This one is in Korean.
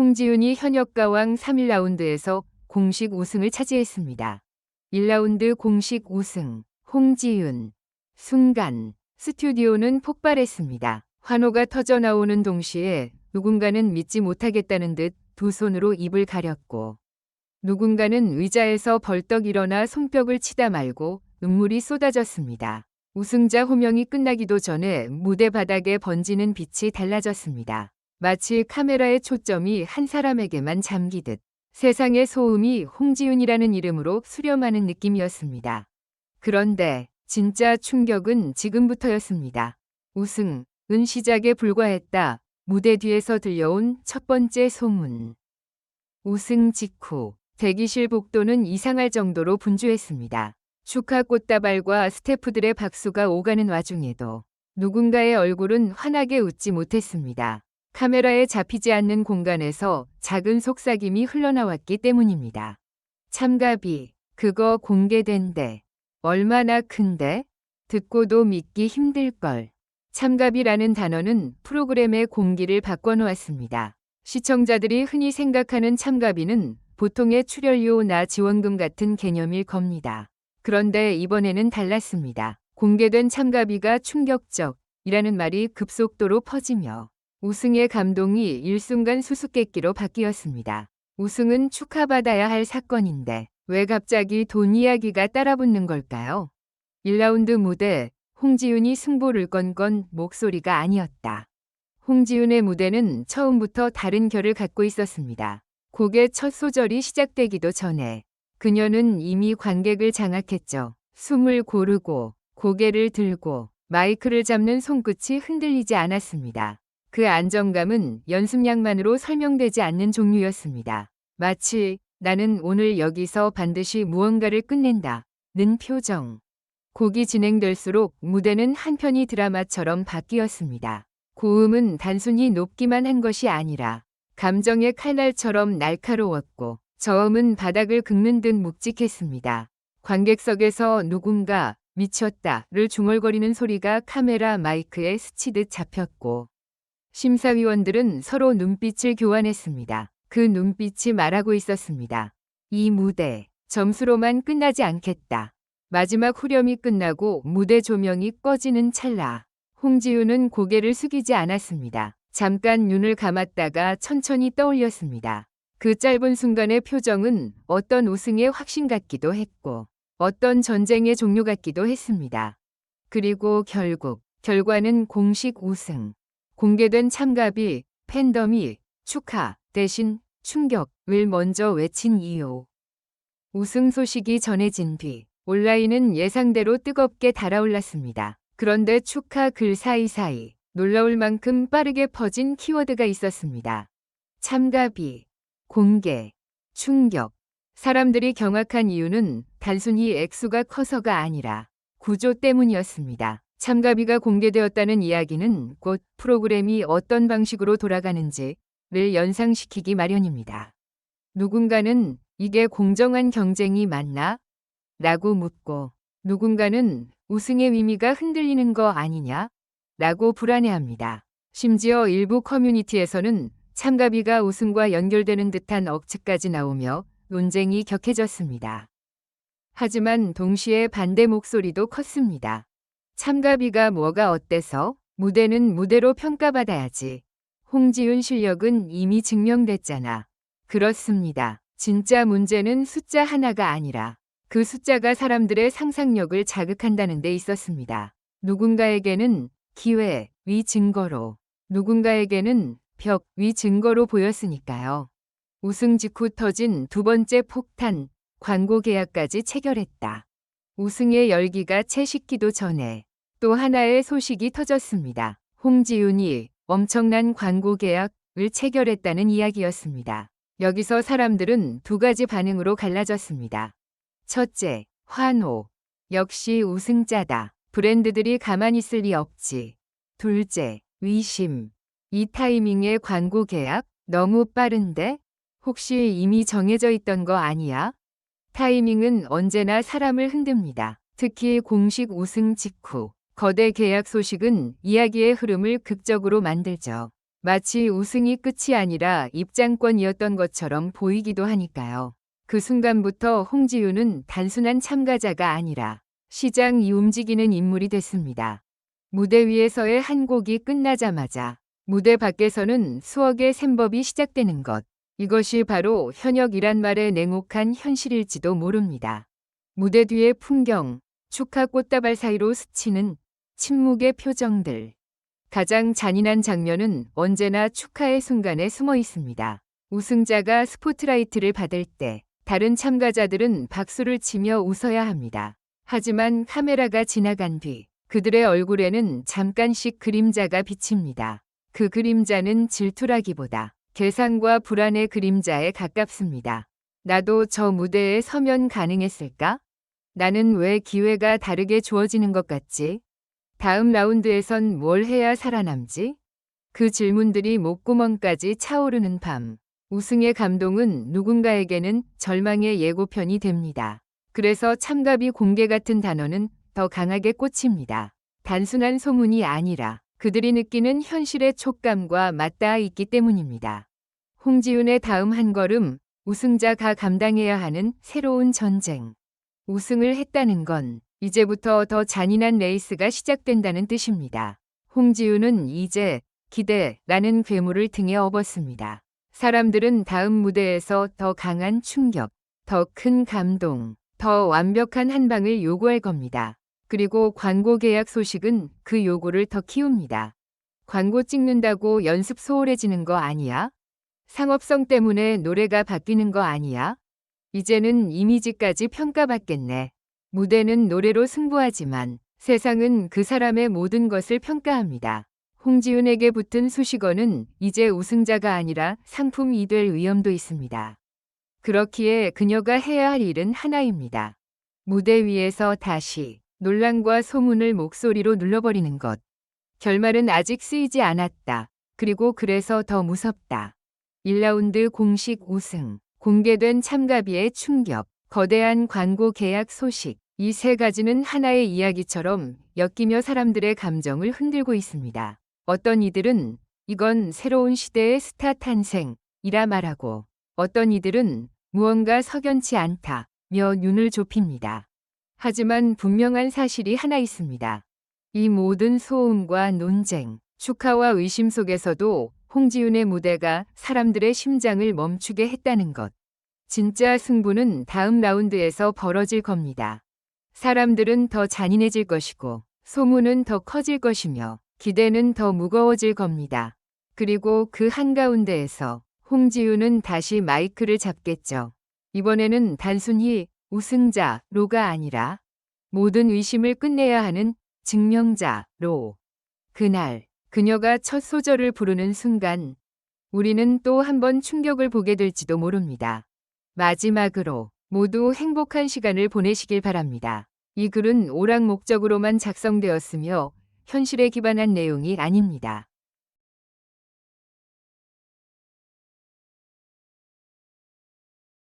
홍지윤이 현역가왕 3일 라운드에서 공식 우승을 차지했습니다. 1라운드 공식 우승, 홍지윤. 순간 스튜디오는 폭발했습니다. 환호가 터져 나오는 동시에 누군가는 믿지 못하겠다는 듯 두 손으로 입을 가렸고, 누군가는 의자에서 벌떡 일어나 손뼉을 치다 말고 눈물이 쏟아졌습니다. 우승자 호명이 끝나기도 전에 무대 바닥에 번지는 빛이 달라졌습니다. 마치 카메라의 초점이 한 사람에게만 잠기듯 세상의 소음이 홍지윤이라는 이름으로 수렴하는 느낌이었습니다. 그런데 진짜 충격은 지금부터였습니다. 우승은 시작에 불과했다. 무대 뒤에서 들려온 첫 번째 소문. 우승 직후 대기실 복도는 이상할 정도로 분주했습니다. 축하 꽃다발과 스태프들의 박수가 오가는 와중에도 누군가의 얼굴은 환하게 웃지 못했습니다. 카메라에 잡히지 않는 공간에서 작은 속삭임이 흘러나왔기 때문입니다. 참가비, 그거 공개된대. 얼마나 큰데? 듣고도 믿기 힘들걸. 참가비라는 단어는 프로그램의 공기를 바꿔놓았습니다. 시청자들이 흔히 생각하는 참가비는 보통의 출연료나 지원금 같은 개념일 겁니다. 그런데 이번에는 달랐습니다. 공개된 참가비가 충격적이라는 말이 급속도로 퍼지며 우승의 감동이 일순간 수수께끼로 바뀌었습니다. 우승은 축하받아야 할 사건인데 왜 갑자기 돈 이야기가 따라붙는 걸까요? 1라운드 무대, 홍지윤이 승부를 건 건 목소리가 아니었다. 홍지윤의 무대는 처음부터 다른 결을 갖고 있었습니다. 곡의 첫 소절이 시작되기도 전에 그녀는 이미 관객을 장악했죠. 숨을 고르고 고개를 들고 마이크를 잡는 손끝이 흔들리지 않았습니다. 그 안정감은 연습량만으로 설명되지 않는 종류였습니다. 마치 나는 오늘 여기서 반드시 무언가를 끝낸다는 표정. 곡이 진행될수록 무대는 한편의 드라마처럼 바뀌었습니다. 고음은 단순히 높기만 한 것이 아니라 감정의 칼날처럼 날카로웠고, 저음은 바닥을 긁는 듯 묵직했습니다. 관객석에서 누군가 미쳤다를 중얼거리는 소리가 카메라 마이크에 스치듯 잡혔고, 심사위원들은 서로 눈빛을 교환했습니다. 그 눈빛이 말하고 있었습니다. 이 무대, 점수로만 끝나지 않겠다. 마지막 후렴이 끝나고 무대 조명이 꺼지는 찰나, 홍지윤은 고개를 숙이지 않았습니다. 잠깐 눈을 감았다가 천천히 떠올렸습니다. 그 짧은 순간의 표정은 어떤 우승의 확신 같기도 했고, 어떤 전쟁의 종료 같기도 했습니다. 그리고 결국 결과는 공식 우승. 공개된 참가비, 팬덤이 축하 대신 충격을 먼저 외친 이유. 우승 소식이 전해진 뒤 온라인은 예상대로 뜨겁게 달아올랐습니다. 그런데 축하 글 사이사이 놀라울 만큼 빠르게 퍼진 키워드가 있었습니다. 참가비, 공개, 충격. 사람들이 경악한 이유는 단순히 액수가 커서가 아니라 구조 때문이었습니다. 참가비가 공개되었다는 이야기는 곧 프로그램이 어떤 방식으로 돌아가는지를 연상시키기 마련입니다. 누군가는 이게 공정한 경쟁이 맞나? 라고 묻고, 누군가는 우승의 의미가 흔들리는 거 아니냐? 라고 불안해합니다. 심지어 일부 커뮤니티에서는 참가비가 우승과 연결되는 듯한 억측까지 나오며 논쟁이 격해졌습니다. 하지만 동시에 반대 목소리도 컸습니다. 참가비가 뭐가 어때서? 무대는 무대로 평가받아야지. 홍지윤 실력은 이미 증명됐잖아. 그렇습니다. 진짜 문제는 숫자 하나가 아니라 그 숫자가 사람들의 상상력을 자극한다는 데 있었습니다. 누군가에게는 기회 위 증거로, 누군가에게는 벽 위 증거로 보였으니까요. 우승 직후 터진 두 번째 폭탄, 광고 계약까지 체결했다. 우승의 열기가 채 식기도 전에 또 하나의 소식이 터졌습니다. 홍지윤이 엄청난 광고 계약을 체결했다는 이야기였습니다. 여기서 사람들은 두 가지 반응으로 갈라졌습니다. 첫째, 환호. 역시 우승자다. 브랜드들이 가만히 있을 리 없지. 둘째, 의심. 이 타이밍에 광고 계약? 너무 빠른데? 혹시 이미 정해져 있던 거 아니야? 타이밍은 언제나 사람을 흔듭니다. 특히 공식 우승 직후 거대 계약 소식은 이야기의 흐름을 극적으로 만들죠. 마치 우승이 끝이 아니라 입장권이었던 것처럼 보이기도 하니까요. 그 순간부터 홍지윤은 단순한 참가자가 아니라 시장이 움직이는 인물이 됐습니다. 무대 위에서의 한 곡이 끝나자마자 무대 밖에서는 수억의 셈법이 시작되는 것. 이것이 바로 현역이란 말의 냉혹한 현실일지도 모릅니다. 무대 뒤의 풍경, 축하 꽃다발 사이로 스치는 침묵의 표정들. 가장 잔인한 장면은 언제나 축하의 순간에 숨어 있습니다. 우승자가 스포트라이트를 받을 때 다른 참가자들은 박수를 치며 웃어야 합니다. 하지만 카메라가 지나간 뒤 그들의 얼굴에는 잠깐씩 그림자가 비칩니다. 그 그림자는 질투라기보다 계산과 불안의 그림자에 가깝습니다. 나도 저 무대에 서면 가능했을까? 나는 왜 기회가 다르게 주어지는 것 같지? 다음 라운드에선 뭘 해야 살아남지? 그 질문들이 목구멍까지 차오르는 밤. 우승의 감동은 누군가에게는 절망의 예고편이 됩니다. 그래서 참가비 공개 같은 단어는 더 강하게 꽂힙니다. 단순한 소문이 아니라 그들이 느끼는 현실의 촉감과 맞닿아 있기 때문입니다. 홍지윤의 다음 한 걸음, 우승자가 감당해야 하는 새로운 전쟁. 우승을 했다는 건 이제부터 더 잔인한 레이스가 시작된다는 뜻입니다. 홍지윤은 이제 기대라는 괴물을 등에 업었습니다. 사람들은 다음 무대에서 더 강한 충격, 더 큰 감동, 더 완벽한 한 방을 요구할 겁니다. 그리고 광고 계약 소식은 그 요구를 더 키웁니다. 광고 찍는다고 연습 소홀해지는 거 아니야? 상업성 때문에 노래가 바뀌는 거 아니야? 이제는 이미지까지 평가받겠네. 무대는 노래로 승부하지만 세상은 그 사람의 모든 것을 평가합니다. 홍지윤에게 붙은 수식어는 이제 우승자가 아니라 상품이 될 위험도 있습니다. 그렇기에 그녀가 해야 할 일은 하나입니다. 무대 위에서 다시 논란과 소문을 목소리로 눌러버리는 것. 결말은 아직 쓰이지 않았다. 그리고 그래서 더 무섭다. 1라운드 공식 우승, 공개된 참가비의 충격, 거대한 광고 계약 소식. 이 세 가지는 하나의 이야기처럼 엮이며 사람들의 감정을 흔들고 있습니다. 어떤 이들은 이건 새로운 시대의 스타 탄생이라 말하고 어떤 이들은 무언가 석연치 않다며 눈을 좁힙니다. 하지만 분명한 사실이 하나 있습니다. 이 모든 소음과 논쟁, 축하와 의심 속에서도 홍지윤의 무대가 사람들의 심장을 멈추게 했다는 것. 진짜 승부는 다음 라운드에서 벌어질 겁니다. 사람들은 더 잔인해질 것이고 소문은 더 커질 것이며 기대는 더 무거워질 겁니다. 그리고 그 한가운데에서 홍지윤은 다시 마이크를 잡겠죠. 이번에는 단순히 우승자로가 아니라 모든 의심을 끝내야 하는 증명자로. 그날 그녀가 첫 소절을 부르는 순간 우리는 또 한 번 충격을 보게 될지도 모릅니다. 마지막으로 모두 행복한 시간을 보내시길 바랍니다. 이 글은 오락 목적으로만 작성되었으며 현실에 기반한 내용이 아닙니다.